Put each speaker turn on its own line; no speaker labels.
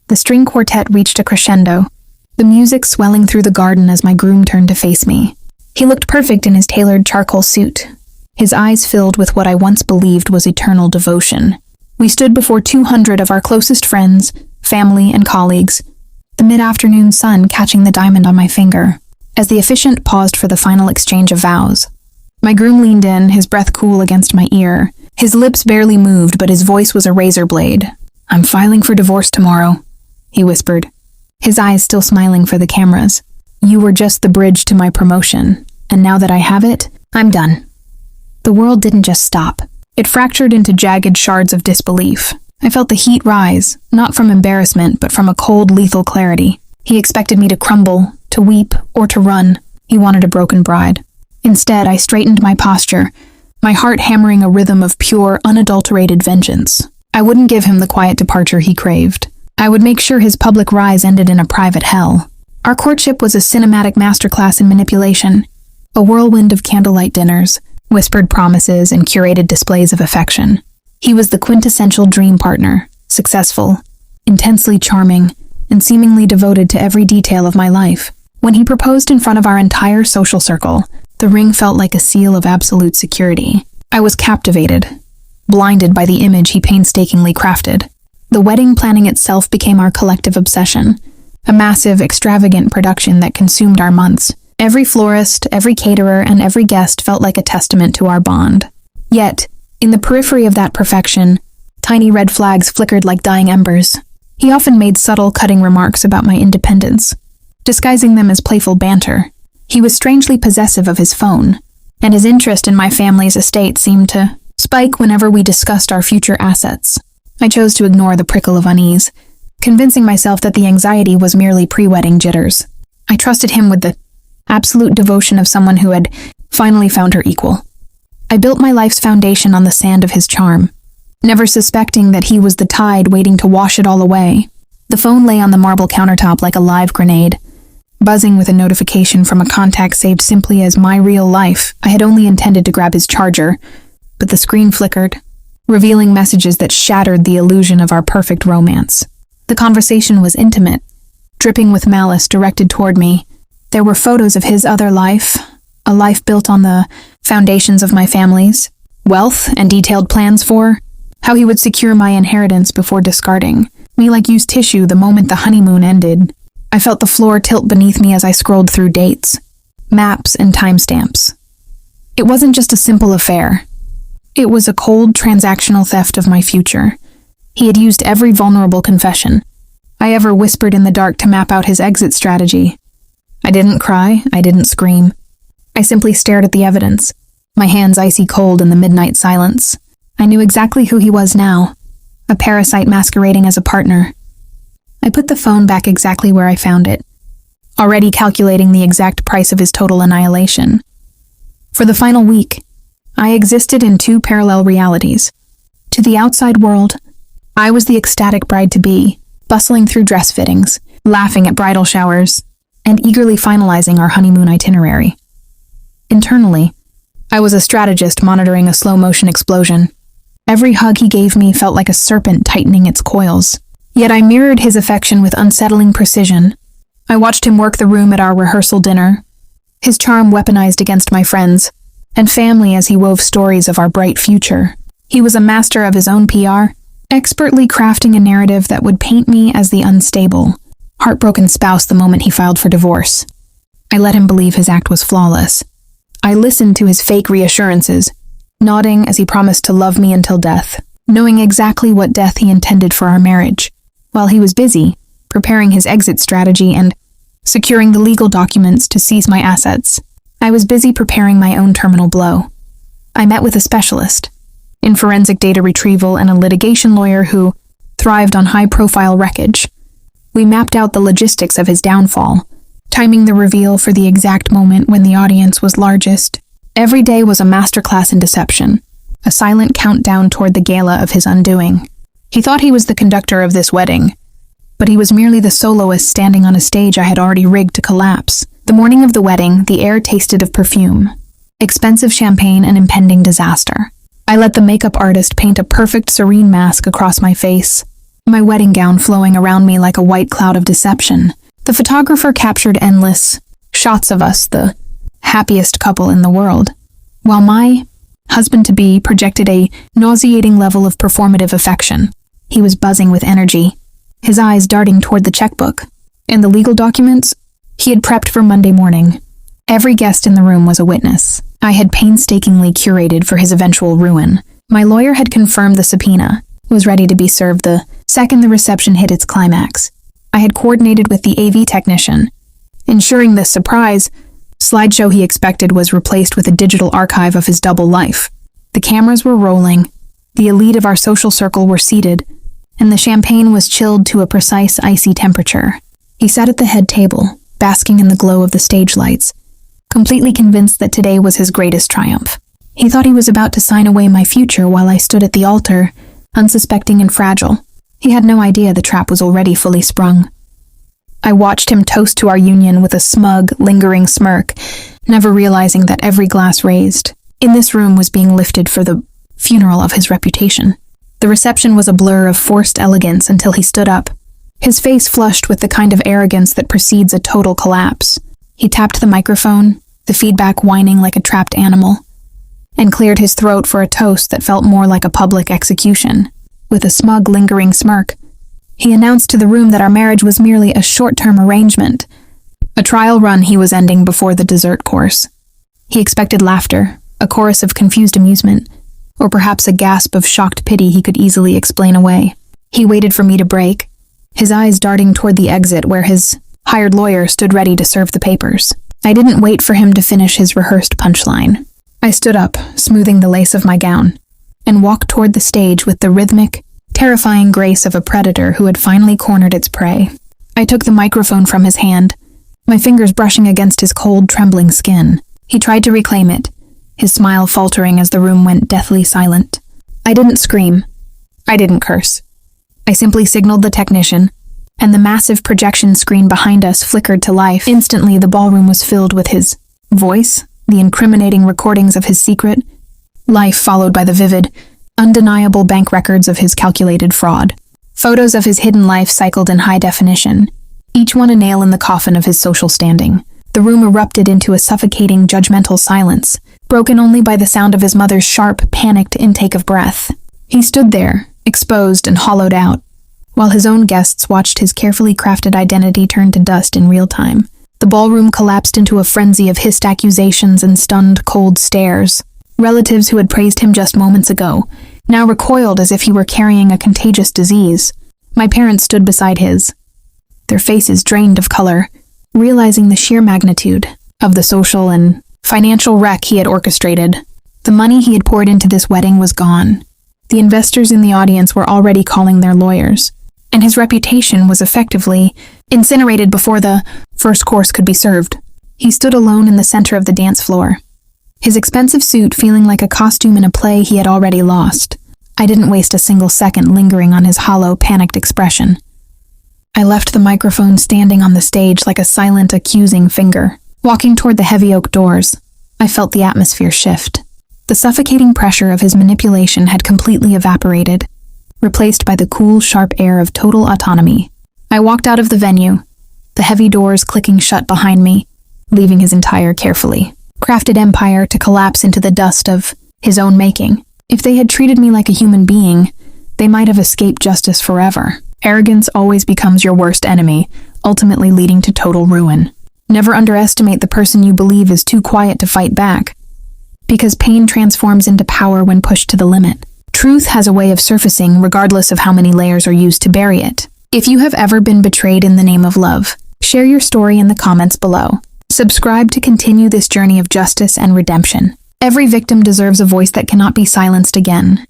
The string quartet reached a crescendo, the music swelling through the garden as my groom turned to face me. He looked perfect in his tailored charcoal suit, his eyes filled with what I once believed was eternal devotion. We stood before 200 of our closest friends, family, and colleagues, the mid-afternoon sun catching the diamond on my finger, as the officiant paused for the final exchange of vows. My groom leaned in, his breath cool against my ear. His lips barely moved, but his voice was a razor blade. "I'm filing for divorce tomorrow," he whispered, his eyes still smiling for the cameras. "You were just the bridge to my promotion, and now that I have it, I'm done." The world didn't just stop. It fractured into jagged shards of disbelief. I felt the heat rise, not from embarrassment, but from a cold, lethal clarity. He expected me to crumble, to weep, or to run. He wanted a broken bride. Instead, I straightened my posture, my heart hammering a rhythm of pure, unadulterated vengeance. I wouldn't give him the quiet departure he craved. I would make sure his public rise ended in a private hell. Our courtship was a cinematic masterclass in manipulation, a whirlwind of candlelight dinners, whispered promises, and curated displays of affection. He was the quintessential dream partner, successful, intensely charming, and seemingly devoted to every detail of my life. When he proposed in front of our entire social circle, the ring felt like a seal of absolute security. I was captivated, blinded by the image he painstakingly crafted. The wedding planning itself became our collective obsession, a massive, extravagant production that consumed our months. Every florist, every caterer, and every guest felt like a testament to our bond. Yet, in the periphery of that perfection, tiny red flags flickered like dying embers. He often made subtle, cutting remarks about my independence, disguising them as playful banter. He was strangely possessive of his phone, and his interest in my family's estate seemed to spike whenever we discussed our future assets. I chose to ignore the prickle of unease, convincing myself that the anxiety was merely pre-wedding jitters. I trusted him with the absolute devotion of someone who had finally found her equal. I built my life's foundation on the sand of his charm, never suspecting that he was the tide waiting to wash it all away. The phone lay on the marble countertop like a live grenade, buzzing with a notification from a contact saved simply as my real life. I had only intended to grab his charger, but the screen flickered, revealing messages that shattered the illusion of our perfect romance. The conversation was intimate, dripping with malice directed toward me. There were photos of his other life, a life built on the foundations of my family's, wealth, and detailed plans for how he would secure my inheritance before discarding me like used tissue the moment the honeymoon ended. I felt the floor tilt beneath me as I scrolled through dates, maps, and timestamps. It wasn't just a simple affair. It was a cold, transactional theft of my future. He had used every vulnerable confession I ever whispered in the dark to map out his exit strategy. I didn't cry, I didn't scream. I simply stared at the evidence, my hands icy cold in the midnight silence. I knew exactly who he was now, a parasite masquerading as a partner. I put the phone back exactly where I found it, already calculating the exact price of his total annihilation. For the final week, I existed in two parallel realities. To the outside world, I was the ecstatic bride-to-be, bustling through dress fittings, laughing at bridal showers, and eagerly finalizing our honeymoon itinerary. Internally, I was a strategist monitoring a slow-motion explosion. Every hug he gave me felt like a serpent tightening its coils. Yet I mirrored his affection with unsettling precision. I watched him work the room at our rehearsal dinner, his charm weaponized against my friends and family as he wove stories of our bright future. He was a master of his own PR, expertly crafting a narrative that would paint me as the unstable, heartbroken spouse the moment he filed for divorce. I let him believe his act was flawless. I listened to his fake reassurances, nodding as he promised to love me until death, knowing exactly what death he intended for our marriage, while he was busy preparing his exit strategy and securing the legal documents to seize my assets. I was busy preparing my own terminal blow. I met with a specialist in forensic data retrieval and a litigation lawyer who thrived on high-profile wreckage. We mapped out the logistics of his downfall, timing the reveal for the exact moment when the audience was largest. Every day was a masterclass in deception, a silent countdown toward the gala of his undoing. He thought he was the conductor of this wedding, but he was merely the soloist standing on a stage I had already rigged to collapse. The morning of the wedding, the air tasted of perfume, expensive champagne, and impending disaster. I let the makeup artist paint a perfect, serene mask across my face, my wedding gown flowing around me like a white cloud of deception. The photographer captured endless shots of us, the happiest couple in the world, while my husband-to-be projected a nauseating level of performative affection. He was buzzing with energy, his eyes darting toward the checkbook and the legal documents he had prepped for Monday morning. Every guest in the room was a witness I had painstakingly curated for his eventual ruin. My lawyer had confirmed the subpoena was ready to be served the second the reception hit its climax. I had coordinated with the AV technician, ensuring the surprise slideshow he expected was replaced with a digital archive of his double life. The cameras were rolling, the elite of our social circle were seated, and the champagne was chilled to a precise icy temperature. He sat at the head table, basking in the glow of the stage lights, completely convinced that today was his greatest triumph. He thought he was about to sign away my future while I stood at the altar, unsuspecting and fragile. He had no idea the trap was already fully sprung. I watched him toast to our union with a smug, lingering smirk, never realizing that every glass raised in this room was being lifted for the funeral of his reputation. The reception was a blur of forced elegance until he stood up, his face flushed with the kind of arrogance that precedes a total collapse. He tapped the microphone, the feedback whining like a trapped animal, and cleared his throat for a toast that felt more like a public execution. With a smug, lingering smirk, he announced to the room that our marriage was merely a short-term arrangement, a trial run he was ending before the dessert course. He expected laughter, a chorus of confused amusement, or perhaps a gasp of shocked pity he could easily explain away. He waited for me to break, his eyes darting toward the exit where his hired lawyer stood ready to serve the papers. I didn't wait for him to finish his rehearsed punchline. I stood up, smoothing the lace of my gown, and walked toward the stage with the rhythmic, terrifying grace of a predator who had finally cornered its prey. I took the microphone from his hand, my fingers brushing against his cold, trembling skin. He tried to reclaim it, his smile faltering as the room went deathly silent. I didn't scream. I didn't curse. I simply signaled the technician, and the massive projection screen behind us flickered to life. Instantly, the ballroom was filled with his voice, the incriminating recordings of his secret life followed by the vivid, undeniable bank records of his calculated fraud. Photos of his hidden life cycled in high definition, each one a nail in the coffin of his social standing. The room erupted into a suffocating, judgmental silence, broken only by the sound of his mother's sharp, panicked intake of breath. He stood there, exposed and hollowed out, while his own guests watched his carefully crafted identity turn to dust in real time. The ballroom collapsed into a frenzy of hissed accusations and stunned, cold stares. Relatives who had praised him just moments ago now recoiled as if he were carrying a contagious disease. My parents stood beside his, their faces drained of color, realizing the sheer magnitude of the social and financial wreck he had orchestrated. The money he had poured into this wedding was gone. The investors in the audience were already calling their lawyers, and his reputation was effectively incinerated before the first course could be served. He stood alone in the center of the dance floor, his expensive suit feeling like a costume in a play he had already lost. I didn't waste a single second lingering on his hollow, panicked expression. I left the microphone standing on the stage like a silent, accusing finger. Walking toward the heavy oak doors, I felt the atmosphere shift. The suffocating pressure of his manipulation had completely evaporated, replaced by the cool, sharp air of total autonomy. I walked out of the venue, the heavy doors clicking shut behind me, leaving his entire carefully crafted empire to collapse into the dust of his own making. If they had treated me like a human being, they might have escaped justice forever. Arrogance always becomes your worst enemy, ultimately leading to total ruin. Never underestimate the person you believe is too quiet to fight back, because pain transforms into power when pushed to the limit. Truth has a way of surfacing regardless of how many layers are used to bury it. If you have ever been betrayed in the name of love, share your story in the comments below. Subscribe to continue this journey of justice and redemption. Every victim deserves a voice that cannot be silenced again.